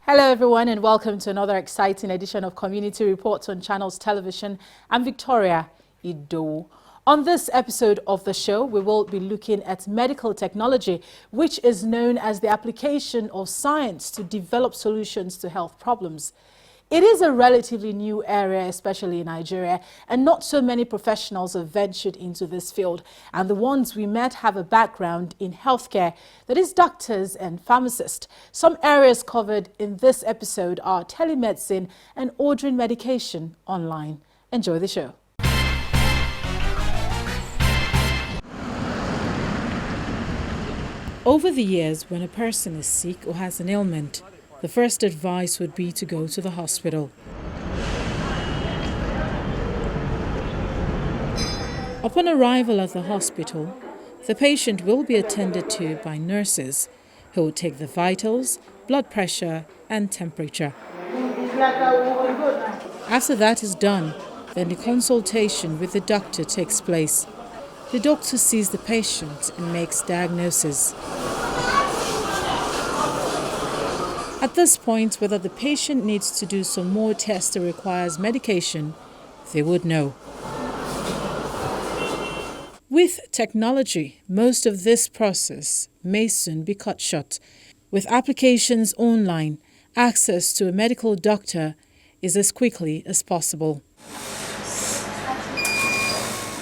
Hello everyone and welcome to another exciting edition of Community Reports on Channels Television. I'm Victoria Ido. On this episode of the show, we will be looking at medical technology, which is known as the application of science to develop solutions to health problems. It is a relatively new area, especially in Nigeria, and not so many professionals have ventured into this field. And the ones we met have a background in healthcare, that is doctors and pharmacists. Some areas covered in this episode are telemedicine and ordering medication online. Enjoy the show. Over the years, when a person is sick or has an ailment, the first advice would be to go to the hospital. Upon arrival at the hospital, the patient will be attended to by nurses who will take the vitals, blood pressure and temperature. After that is done, then the consultation with the doctor takes place. The doctor sees the patient and makes diagnosis. At this point, whether the patient needs to do some more tests or requires medication, they would know. With technology, most of this process may soon be cut short. With applications online, access to a medical doctor is as quickly as possible.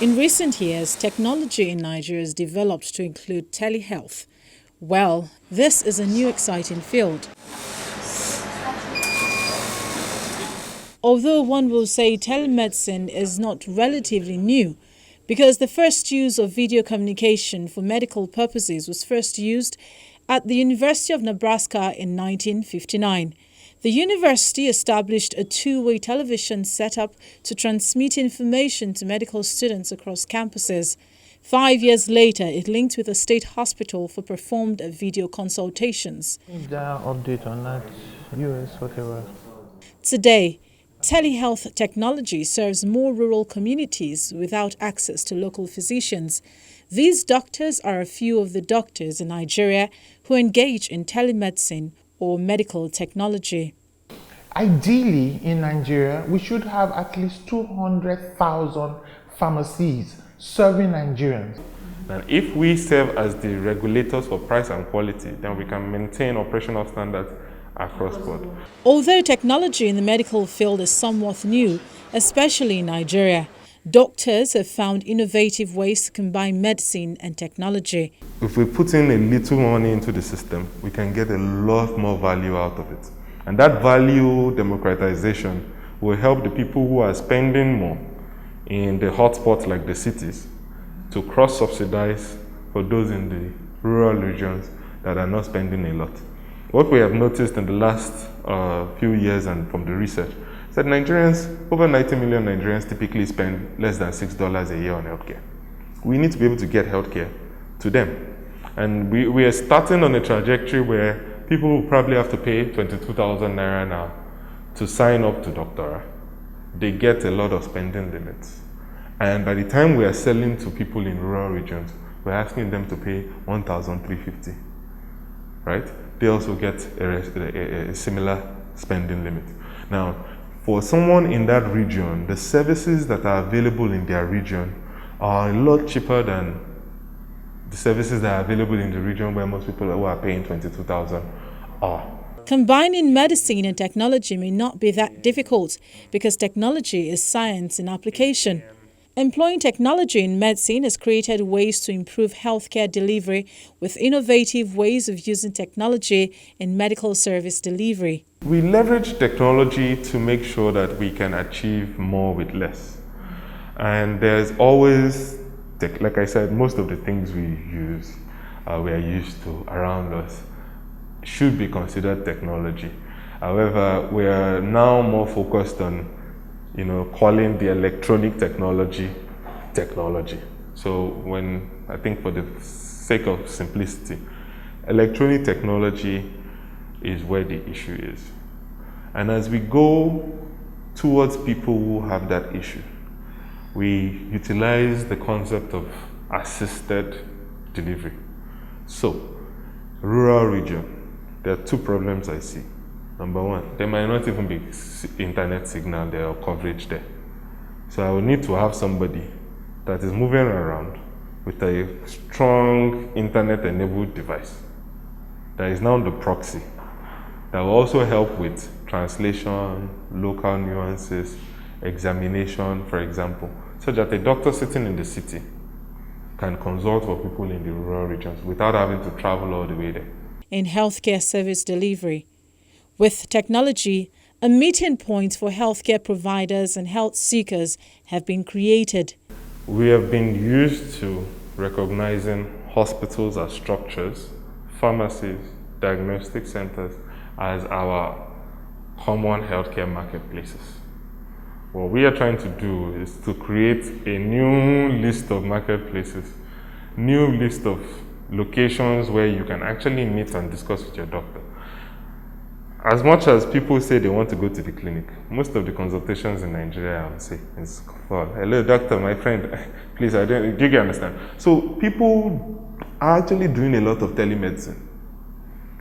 In recent years, technology in Nigeria has developed to include telehealth. Well, this is a new exciting field. Although one will say telemedicine is not relatively new, because the first use of video communication for medical purposes was first used at the University of Nebraska in 1959. The university established a two-way television setup to transmit information to medical students across campuses. 5 years later, it linked with a state hospital for performed video consultations. Update on that, US, whatever. Today, telehealth technology serves more rural communities without access to local physicians. These doctors are a few of the doctors in Nigeria who engage in telemedicine or medical technology. Ideally, in Nigeria, we should have at least 200,000 pharmacies serving Nigerians. And if we serve as the regulators for price and quality, then we can maintain operational standards across board. Although technology in the medical field is somewhat new, especially in Nigeria, doctors have found innovative ways to combine medicine and technology. If we put in a little money into the system, we can get a lot more value out of it. And that value democratization will help the people who are spending more in the hotspots like the cities to cross-subsidize for those in the rural regions that are not spending a lot. What we have noticed in the last few years and from the research is that Nigerians, over 90 million Nigerians typically spend less than $6 a year on healthcare. We need to be able to get healthcare to them. And we are starting on a trajectory where people will probably have to pay 22,000 naira now to sign up to Doctora. They get a lot of spending limits. And by the time we are selling to people in rural regions, we're asking them to pay 1,350, right? They also get a similar spending limit. Now, for someone in that region, the services that are available in their region are a lot cheaper than the services that are available in the region where most people who are paying 22,000 are. Combining medicine and technology may not be that difficult because technology is science in application. Employing technology in medicine has created ways to improve healthcare delivery with innovative ways of using technology in medical service delivery. We leverage technology to make sure that we can achieve more with less. And there's always, like I said, most of the things we use, we are used to around us, should be considered technology. However, we are now more focused on calling the electronic technology. So when, I think for the sake of simplicity, electronic technology is where the issue is. And as we go towards people who have that issue, we utilize the concept of assisted delivery. So, rural region, there are two problems I see. Number one, there might not even be internet signal there or coverage there. So I will need to have somebody that is moving around with a strong internet-enabled device that is now the proxy, that will also help with translation, local nuances, examination, for example, so that a doctor sitting in the city can consult for people in the rural regions without having to travel all the way there. In healthcare service delivery, with technology, a meeting point for healthcare providers and health seekers have been created. We have been used to recognizing hospitals as structures, pharmacies, diagnostic centers as our common healthcare marketplaces. What we are trying to do is to create a new list of marketplaces, new list of locations where you can actually meet and discuss with your doctor. As much as people say they want to go to the clinic, most of the consultations in Nigeria, I would say, is for, hello doctor, my friend, please, do you understand? So people are actually doing a lot of telemedicine,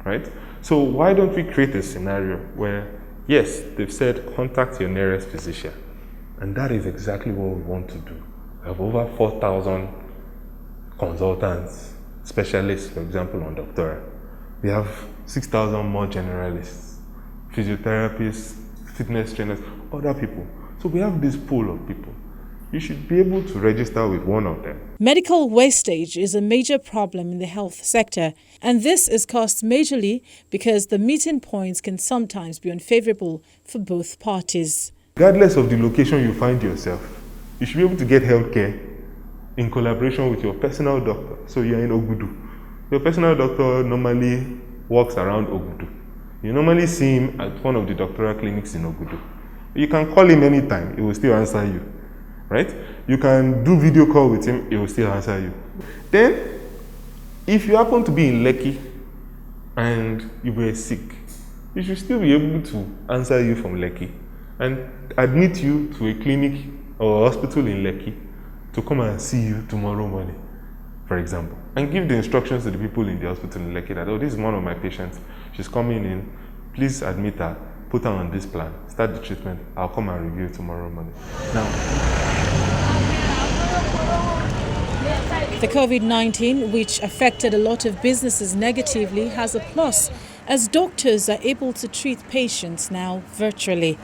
right? So why don't we create a scenario where, yes, they've said contact your nearest physician, and that is exactly what we want to do. We have over 4,000 consultants, specialists, for example, on doctoral. We have 6,000 more generalists, physiotherapists, fitness trainers, other people. So we have this pool of people. You should be able to register with one of them. Medical wastage is a major problem in the health sector, and this is caused majorly because the meeting points can sometimes be unfavorable for both parties. Regardless of the location you find yourself, you should be able to get healthcare in collaboration with your personal doctor. So you're in Ogudu. Your personal doctor normally walks around Ogudu. You normally see him at one of the doctoral clinics in Ogudu. You can call him anytime, he will still answer you, right? You can do video call with him, he will still answer you. Then, if you happen to be in Lekki and you were sick, he should still be able to answer you from Lekki and admit you to a clinic or hospital in Lekki to come and see you tomorrow morning, for example, and give the instructions to the people in the hospital in Lekki that, oh, this is one of my patients, she's coming in, please admit her, put her on this plan, start the treatment, I'll come and review tomorrow morning. Now, The COVID-19, which affected a lot of businesses negatively, has a plus, as doctors are able to treat patients now virtually.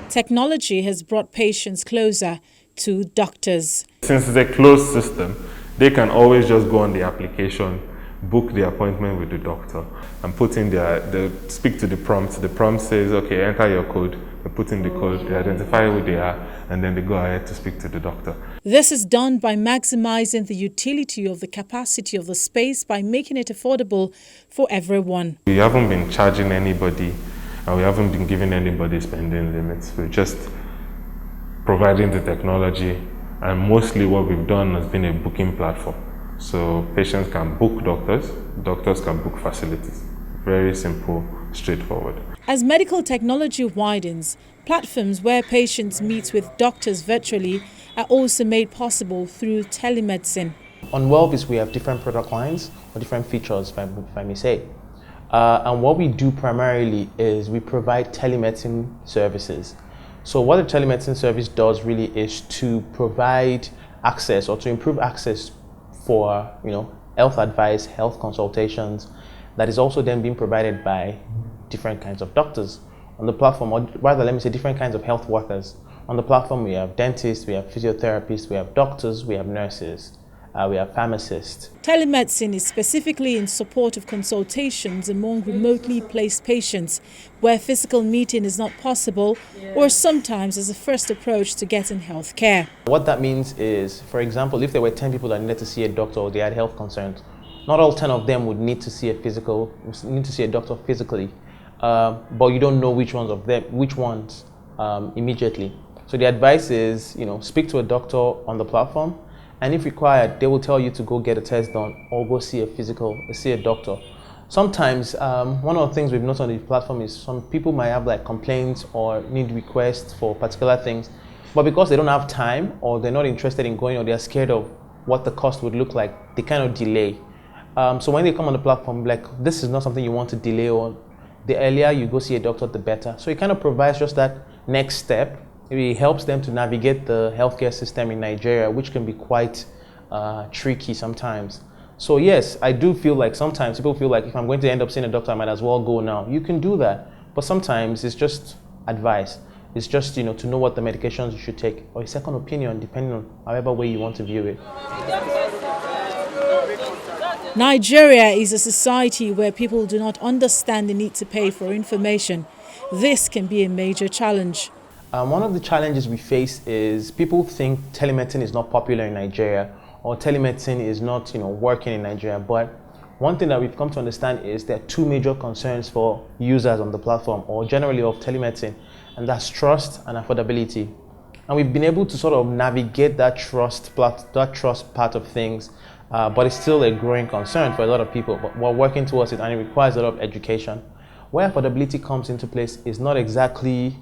Technology has brought patients closer to doctors. since it's a closed system, they can always just go on the application, book the appointment with the doctor, and put in they speak to the prompt. The prompt says, okay, enter your code. They put in the code, they identify who they are, and then they go ahead to speak to the doctor. This is done by maximizing the utility of the capacity of the space by making it affordable for everyone. We haven't been charging anybody, and we haven't been giving anybody spending limits. We're just providing the technology, and mostly what we've done has been a booking platform. So patients can book doctors, doctors can book facilities. Very simple, straightforward. As medical technology widens, platforms where patients meet with doctors virtually are also made possible through telemedicine. On Wellvis, we have different product lines or different features, if I may say. And what we do primarily is we provide telemedicine services. So what the telemedicine service does really is to provide access or to improve access for health advice, health consultations, that is also then being provided by different kinds of doctors on the platform, or rather let me say different kinds of health workers. On the platform we have dentists, we have physiotherapists, we have doctors, we have nurses, we have pharmacists. Telemedicine is specifically in support of consultations among remotely placed patients where physical meeting is not possible, or sometimes as a first approach to getting health care. What that means is, for example, if there were 10 people that needed to see a doctor or they had health concerns, not all 10 of them would need to see a doctor physically, but you don't know which ones immediately. So the advice is, speak to a doctor on the platform, and if required, they will tell you to go get a test done or go see a doctor. Sometimes, one of the things we've noticed on the platform is some people might have complaints or need requests for particular things, but because they don't have time or they're not interested in going or they're scared of what the cost would look like, they kind of delay. So when they come on the platform, like, this is not something you want to delay on. The earlier you go see a doctor, the better. So it kind of provides just that next step. It helps them to navigate the healthcare system in Nigeria, which can be quite tricky sometimes. So yes, I do feel like sometimes people feel like if I'm going to end up seeing a doctor, I might as well go now. You can do that, but sometimes it's just advice. It's just, to know what the medications you should take, or a second opinion, depending on however way you want to view it. Nigeria is a society where people do not understand the need to pay for information. This can be a major challenge. One of the challenges we face is people think telemedicine is not popular in Nigeria, or telemedicine is not, working in Nigeria. But one thing that we've come to understand is there are two major concerns for users on the platform, or generally of telemedicine, and that's trust and affordability. And we've been able to sort of navigate that trust part of things, but it's still a growing concern for a lot of people. But we're working towards it, and it requires a lot of education. Where affordability comes into place is not exactly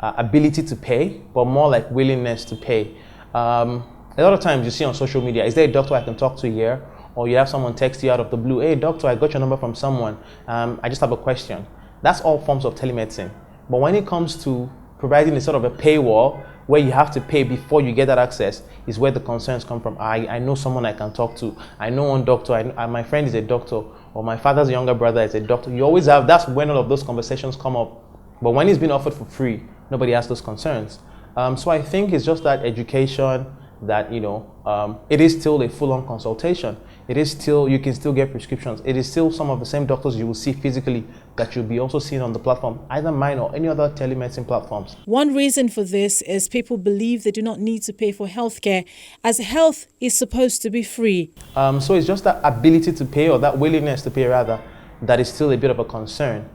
ability to pay, but more like willingness to pay. A lot of times you see on social media, is there a doctor I can talk to here? Or you have someone text you out of the blue, hey doctor, I got your number from someone, I just have a question. That's all forms of telemedicine. But when it comes to providing a sort of a paywall where you have to pay before you get that access, is where the concerns come from. I know someone I can talk to. I know one doctor, my friend is a doctor, or my father's younger brother is a doctor. You always have, that's when all of those conversations come up. But when it's been offered for free, nobody has those concerns. So I think it's just that education, that it is still a full-on consultation. It is still, you can still get prescriptions. It is still some of the same doctors you will see physically that you'll be also seeing on the platform, either mine or any other telemedicine platforms. One reason for this is people believe they do not need to pay for healthcare, as health is supposed to be free. So it's just that ability to pay, or that willingness to pay rather, that is still a bit of a concern.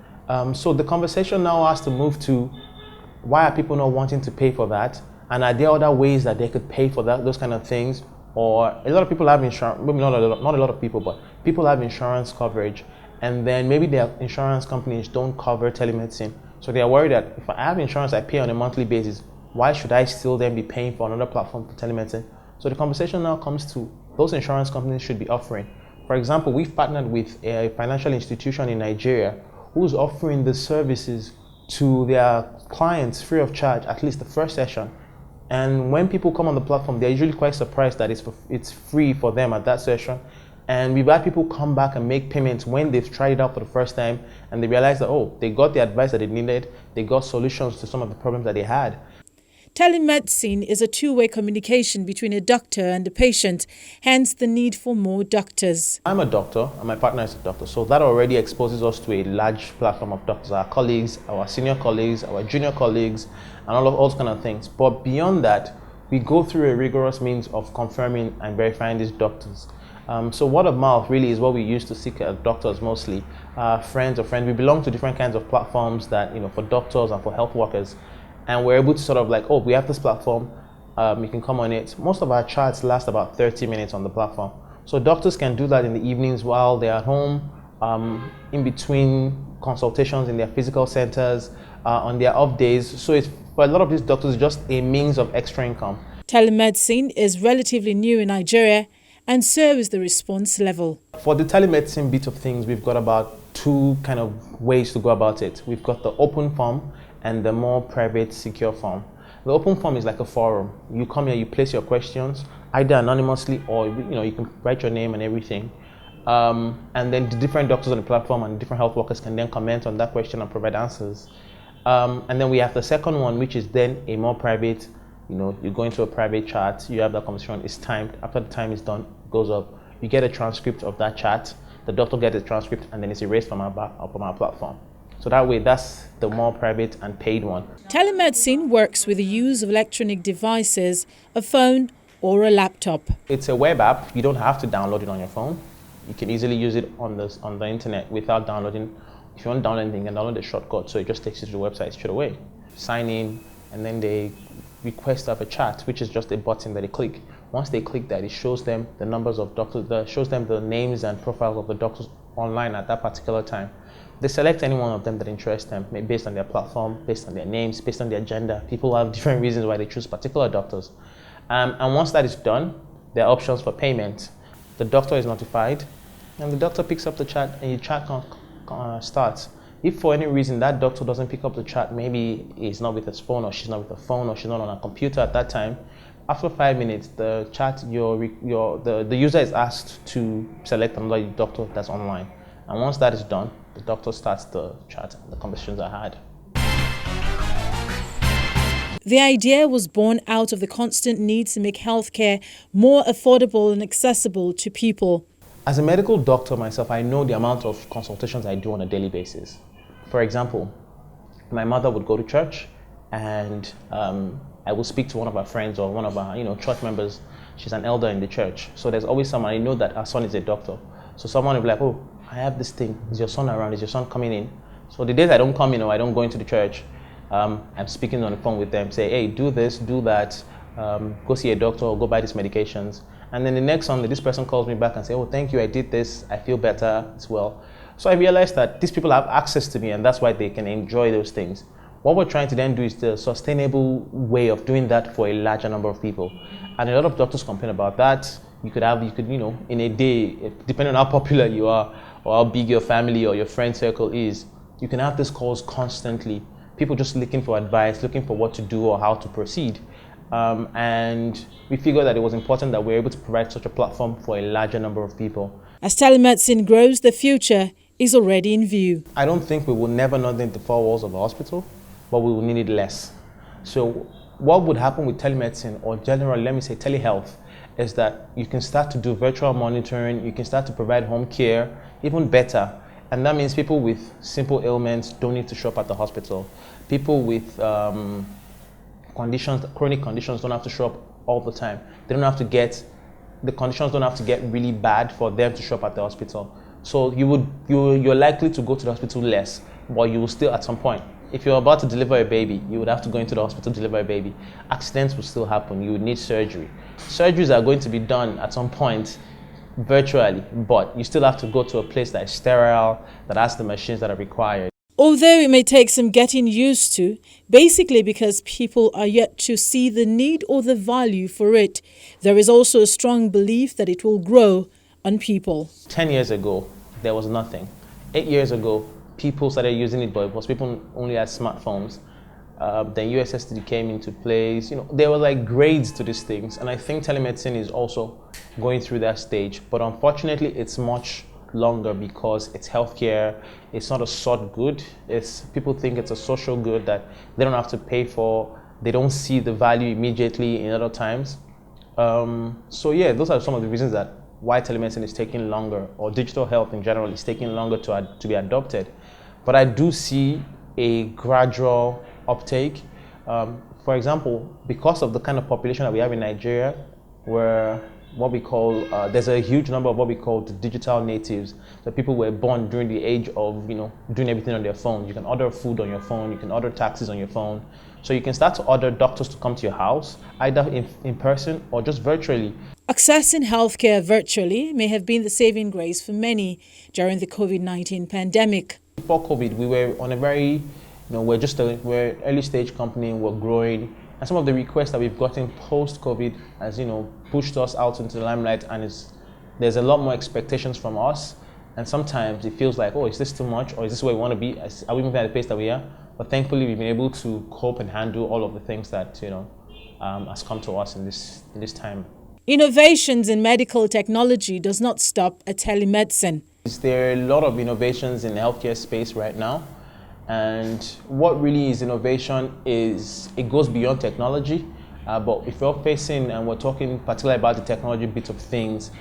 So the conversation now has to move to, why are people not wanting to pay for that? And are there other ways that they could pay for those kind of things? Or a lot of people have insurance, maybe not a lot of people, but people have insurance coverage, and then maybe their insurance companies don't cover telemedicine. So they are worried that if I have insurance I pay on a monthly basis, why should I still then be paying for another platform for telemedicine? So the conversation now comes to, those insurance companies should be offering. For example, we've partnered with a financial institution in Nigeria who's offering the services to their clients free of charge, at least the first session. And when people come on the platform, they're usually quite surprised that it's free for them at that session. And we've had people come back and make payments when they've tried it out for the first time, and they realize that, oh, they got the advice that they needed, they got solutions to some of the problems that they had. Telemedicine is a two-way communication between a doctor and a patient, hence the need for more doctors. I'm a doctor, and my partner is a doctor, so that already exposes us to a large platform of doctors, our colleagues, our senior colleagues, our junior colleagues, and all those kind of things. But beyond that, we go through a rigorous means of confirming and verifying these doctors. So word of mouth really is what we use to seek doctors mostly. Friends. We belong to different kinds of platforms that, for doctors and for health workers. And we're able to sort of like, oh, we have this platform, you can come on it. Most of our chats last about 30 minutes on the platform. So doctors can do that in the evenings while they're at home, in between consultations in their physical centers, on their off days. So it's, for a lot of these doctors, just a means of extra income. Telemedicine is relatively new in Nigeria, and so is the response level. For the telemedicine bit of things, we've got about two kind of ways to go about it. We've got the open form and the more private, secure form. The open form is like a forum. You come here, you place your questions, either anonymously or you can write your name and everything. And then the different doctors on the platform and different health workers can then comment on that question and provide answers. And then we have the second one, which is then a more private, you go into a private chat, you have that conversation, it's timed. After the time is done, it goes up. You get a transcript of that chat, the doctor gets a transcript, and then it's erased from our platform. So that way, that's the more private and paid one. Telemedicine works with the use of electronic devices, a phone or a laptop. It's a web app. You don't have to download it on your phone. You can easily use it on the internet without downloading. If you want to download anything, you can download the shortcut, so it just takes you to the website straight away. Sign in, and then they request to have a chat, which is just a button that they click. Once they click that, it shows them the numbers of doctors, shows them the names and profiles of the doctors online at that particular time. They select any one of them that interests them, based on their platform, based on their names, based on their gender. People have different reasons why they choose particular doctors. And once that is done, there are options for payment. The doctor is notified, and the doctor picks up the chat, and your chat starts. If for any reason that doctor doesn't pick up the chat, maybe he's not with his phone, or she's not with the phone, or she's not on a computer at that time, after 5 minutes, the chat, the user is asked to select another doctor that's online. And once that is done, the doctor starts the chat and the conversations are had. The idea was born out of the constant need to make healthcare more affordable and accessible to people. As a medical doctor myself, I know the amount of consultations I do on a daily basis. For example, my mother would go to church, and I will speak to one of our friends or one of our church members. She's an elder in the church, so there's always someone. I know that our son is a doctor, so someone will be like, "Oh, I have this thing. Is your son around? Is your son coming in?" So the days I don't come in or I don't go into the church, I'm speaking on the phone with them, say, "Hey, do this, do that, go see a doctor, or go buy these medications." And then the next Sunday, this person calls me back and say, "Oh, thank you, I did this, I feel better as well." So I realized that these people have access to me, and that's why they can enjoy those things. What we're trying to then do is the sustainable way of doing that for a larger number of people. And a lot of doctors complain about that. You could, in a day, depending on how popular you are, or how big your family or your friend circle is, you can have these calls constantly. People just looking for advice, looking for what to do or how to proceed. And we figured that it was important that we're able to provide such a platform for a larger number of people. As telemedicine grows, the future is already in view. I don't think we will never need the four walls of a hospital, but we will need it less. So what would happen with telemedicine, or generally, let me say telehealth, is that you can start to do virtual monitoring, you can start to provide home care, even better. And that means people with simple ailments don't need to show up at the hospital. People with chronic conditions don't have to show up all the time. The conditions don't have to get really bad for them to show up at the hospital. So you're likely to go to the hospital less, but you will still at some point. If you're about to deliver a baby, you would have to go into the hospital to deliver a baby. Accidents will still happen. You would need surgery. Surgeries are going to be done at some point virtually, but you still have to go to a place that is sterile, that has the machines that are required. Although it may take some getting used to, basically because people are yet to see the need or the value for it, there is also a strong belief that it will grow on people. 10 years ago, there was nothing. 8 years ago, people started using it, but it was people only had smartphones. Then USSD came into place. There were like grades to these things, and I think telemedicine is also going through that stage. But unfortunately, it's much longer because it's healthcare. It's not a sought good. People think it's a social good that they don't have to pay for. They don't see the value immediately in other times. So yeah, those are some of the reasons that why telemedicine is taking longer, or digital health in general is taking longer to be adopted. But I do see a gradual uptake. For example, because of the kind of population that we have in Nigeria, where what we call, there's a huge number of what we call the digital natives. The people were born during the age of, doing everything on their phone. You can order food on your phone, you can order taxis on your phone. So you can start to order doctors to come to your house, either in person or just virtually. Accessing healthcare virtually may have been the saving grace for many during the COVID-19 pandemic. Before COVID, we were on a very, we're an early stage company, we're growing. And some of the requests that we've gotten post-COVID has, pushed us out into the limelight, and there's a lot more expectations from us. And sometimes it feels like, oh, is this too much? Or is this where we want to be? Are we moving at the pace that we are? But thankfully, we've been able to cope and handle all of the things that, has come to us in this time. Innovations in medical technology does not stop at telemedicine. There are a lot of innovations in the healthcare space right now. And what really is innovation is, it goes beyond technology. But if we're facing, and we're talking particularly about the technology bit of things,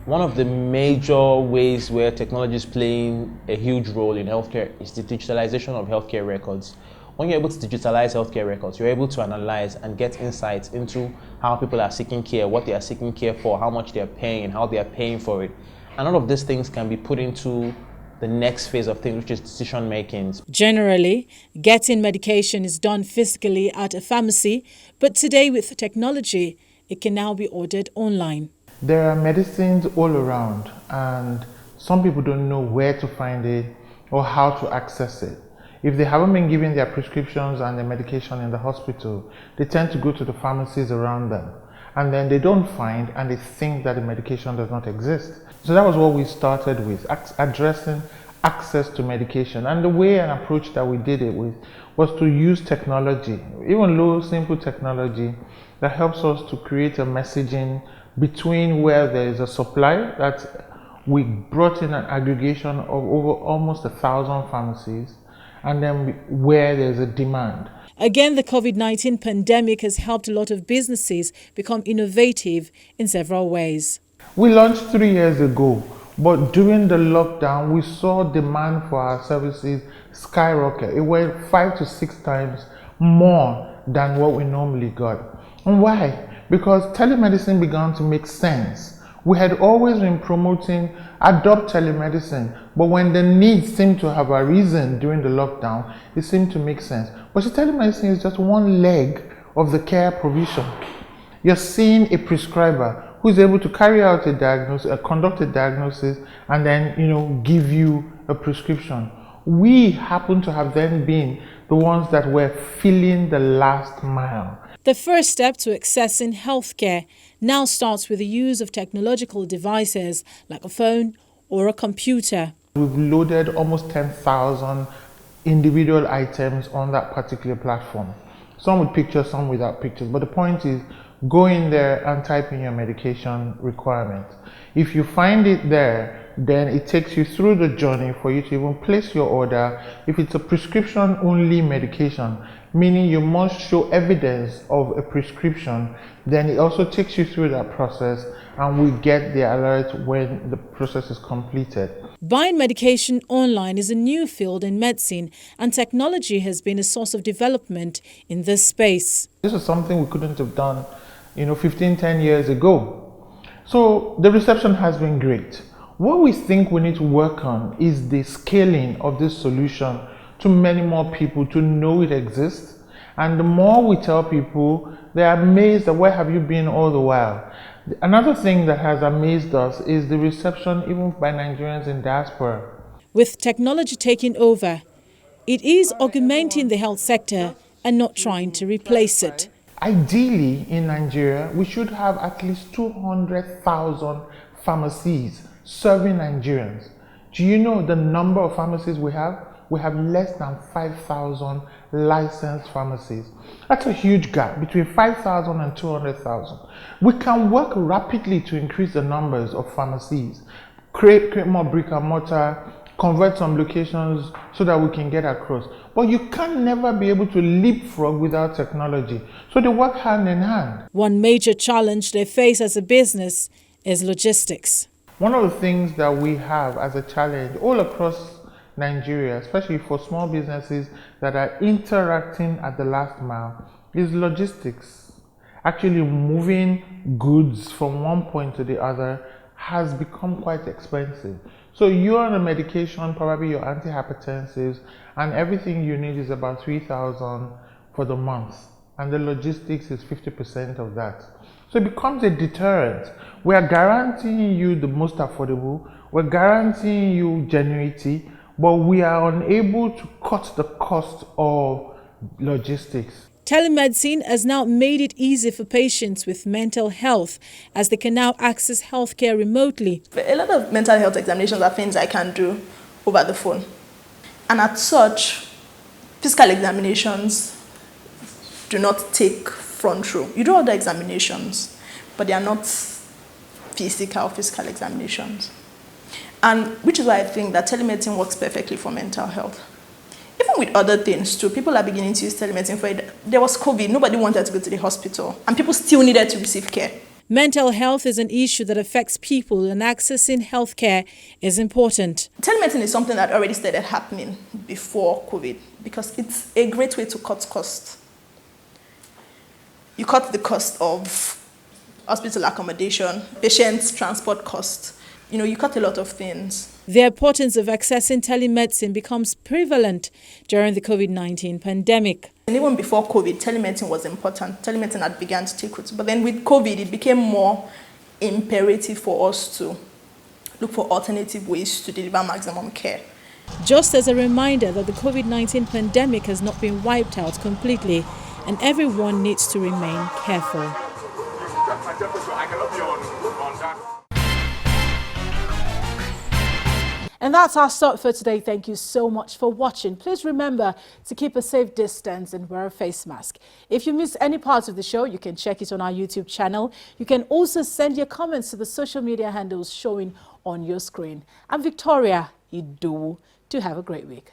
one of the major ways where technology is playing a huge role in healthcare is the digitalization of healthcare records. When you're able to digitalize healthcare records, you're able to analyze and get insights into how people are seeking care, what they are seeking care for, how much they are paying, and how they are paying for it. And all of these things can be put into the next phase of things, which is decision making. Generally, getting medication is done physically at a pharmacy, but today with technology, it can now be ordered online. There are medicines all around, and some people don't know where to find it or how to access it. If they haven't been given their prescriptions and their medication in the hospital, they tend to go to the pharmacies around them. and then they don't find, and they think that the medication does not exist. So that was what we started with, addressing access to medication. And the way and approach that we did it with was to use technology, even low, simple technology that helps us to create a messaging between where there is a supply, that we brought in an aggregation of over almost 1,000 pharmacies, and then where there's a demand. Again, the COVID-19 pandemic has helped a lot of businesses become innovative in several ways. We launched 3 years ago, but during the lockdown, we saw demand for our services skyrocket. It went 5 to 6 times more than what we normally got. And why? Because telemedicine began to make sense. We had always been promoting adopt telemedicine, but when the needs seemed to have arisen during the lockdown, it seemed to make sense. But telemedicine is just one leg of the care provision. You're seeing a prescriber who is able to carry out a diagnosis, conduct a diagnosis, and then give you a prescription. We happen to have then been the ones that were filling the last mile. The first step to accessing healthcare now starts with the use of technological devices like a phone or a computer. We've loaded almost 10,000 individual items on that particular platform. Some with pictures, some without pictures. But the point is, go in there and type in your medication requirement. If you find it there, then it takes you through the journey for you to even place your order. If it's a prescription-only medication, meaning you must show evidence of a prescription, then it also takes you through that process, and we get the alert when the process is completed. Buying medication online is a new field in medicine, and technology has been a source of development in this space. This is something we couldn't have done 10 years ago. So the reception has been great. What we think we need to work on is the scaling of this solution to many more people to know it exists. And the more we tell people, they're amazed at where have you been all the while. Another thing that has amazed us is the reception even by Nigerians in diaspora. With technology taking over, it is augmenting the health sector and not trying to replace it. Ideally, in Nigeria, we should have at least 200,000 pharmacies serving Nigerians. Do you know the number of pharmacies we have? We have less than 5,000 licensed pharmacies. That's a huge gap between 5,000 and 200,000. We can work rapidly to increase the numbers of pharmacies, create more brick and mortar, convert some locations so that we can get across. But you can never be able to leapfrog without technology. So they work hand in hand. One major challenge they face as a business is logistics. One of the things that we have as a challenge all across Nigeria, especially for small businesses that are interacting at the last mile, is logistics. Actually moving goods from one point to the other has become quite expensive. So you're on a medication, probably your antihypertensives, and everything you need is about 3,000 for the month. And the logistics is 50% of that. So it becomes a deterrent. We are guaranteeing you the most affordable, we're guaranteeing you genuinity, but we are unable to cut the cost of logistics. Telemedicine has now made it easy for patients with mental health, as they can now access healthcare remotely. A lot of mental health examinations are things I can do over the phone. And as such, physical examinations do not take front row. You do all the examinations, but they are not physical examinations. And which is why I think that telemedicine works perfectly for mental health. Even with other things too, people are beginning to use telemedicine for it. There was COVID, nobody wanted to go to the hospital, and people still needed to receive care. Mental health is an issue that affects people, and accessing healthcare is important. Telemedicine is something that already started happening before COVID, because it's a great way to cut costs. You cut the cost of hospital accommodation, patients' transport costs. You cut a lot of things. The importance of accessing telemedicine becomes prevalent during the COVID-19 pandemic. And even before COVID, telemedicine was important. Telemedicine had begun to take root. But then with COVID, it became more imperative for us to look for alternative ways to deliver maximum care. Just as a reminder that the COVID-19 pandemic has not been wiped out completely, and everyone needs to remain careful. my temperature. I cannot be on that. And that's our stop for today. Thank you so much for watching. Please remember to keep a safe distance and wear a face mask. If you miss any part of the show, you can check it on our YouTube channel. You can also send your comments to the social media handles showing on your screen. I'm Victoria Idowu. Do have a great week.